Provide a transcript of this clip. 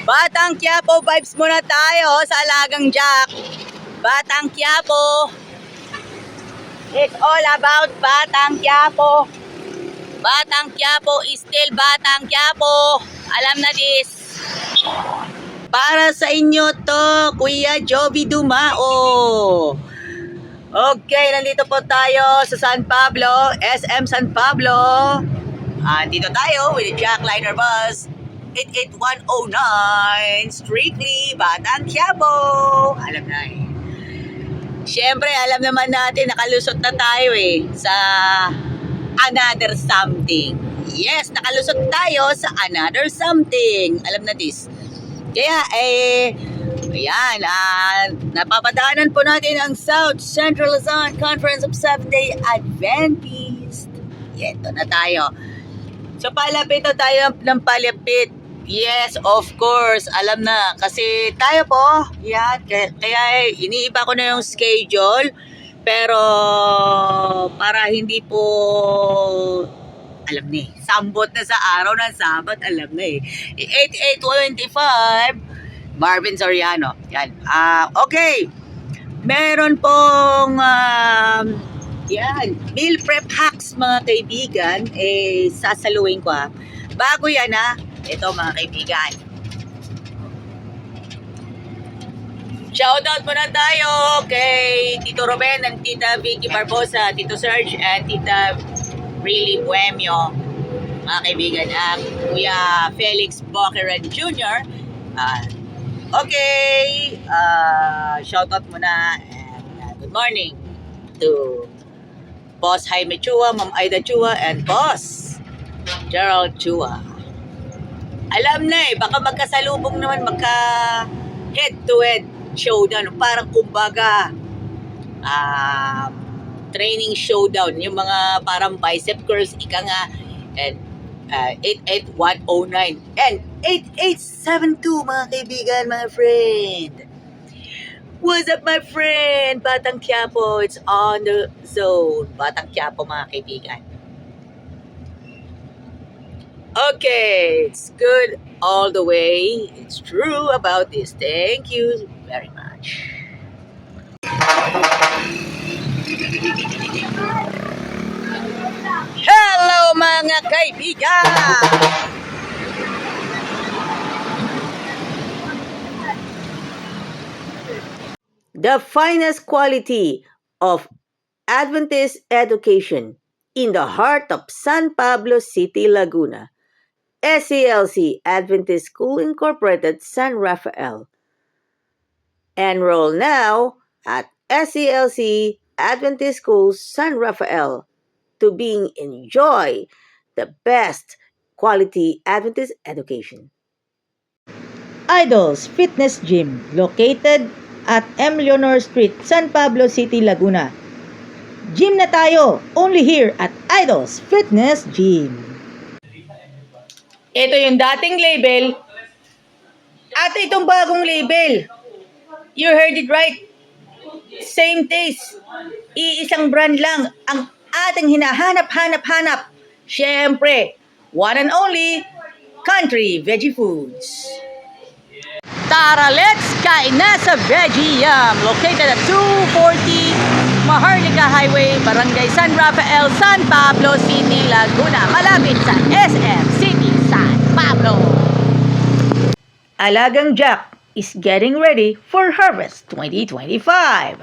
Batang Quiapo vibes muna tayo sa Alagang Jack. Batang Quiapo. It's all about Batang Quiapo. Batang Quiapo is still Batang Quiapo. Alam na this. Para sa inyo to, Kuya Joby Dumao. Okay, nandito po tayo sa San Pablo, SM San Pablo. Dito tayo with the Jackliner bus. 88109, strictly Batang Quiapo. Alam na eh. Siyempre, alam naman natin, nakalusot na tayo sa another something. Yes, nakalusot tayo sa another something. Alam na this. Kaya, ayan, napapadaanan po natin ang South Central Luzon Conference of Seventh-day Adventist. Ito na tayo. So, palapit na tayo ng palapit. Yes, of course. Alam na. Kasi tayo po, yan. Kaya iniiba ko na yung schedule. Pero, para hindi po, alam na sambot na sa araw ng Sabat, alam na 8825, Marvin Soriano. Yan. Okay. Meron pong, yan, meal prep hacks mga kaibigan, sasaluhin ko Bago yan ito mga kaibigan. Shoutout muna tayo kay Tito Ruben and Tita Vicky Barbosa, Tito Serge and Tita Really Buemio. Mga kaibigan, Kuya Felix Boqueran Jr. Okay, shoutout muna and good morning to Boss Jaime Chua, Ma'am Aida Chua, and Boss Gerald Chua. Alam na baka magkasalubong naman, magka head-to-head showdown. Parang kumbaga, training showdown. Yung mga parang bicep curls, ika nga, and 88109 and 8872, mga kaibigan, mga friend. What's up, my friend? Batang Quiapo, it's on the zone. Batang Quiapo, mga kaibigan. Okay, it's good all the way. It's true about this. Thank you very much. Hello mga kaibigan! The finest quality of Adventist education in the heart of San Pablo City, Laguna. SCLC Adventist School Incorporated, San Rafael. Enroll now at SCLC Adventist School, San Rafael, to enjoy the best quality Adventist education. Idols Fitness Gym, located at M. Leonor Street, San Pablo City, Laguna. Gym na tayo, only here at Idols Fitness Gym. Ito yung dating label at itong bagong label. You heard it right. Same taste. Iisang brand lang ang ating hinahanap-hanap-hanap. Siyempre, one and only Country Veggie Foods. Tara, let's kain na sa Veggie Yum, located at 240 Maharlika Highway, Barangay San Rafael, San Pablo City, Laguna, malapit sa SM City, San Pablo. Alagang Jack is getting ready for Harvest 2025.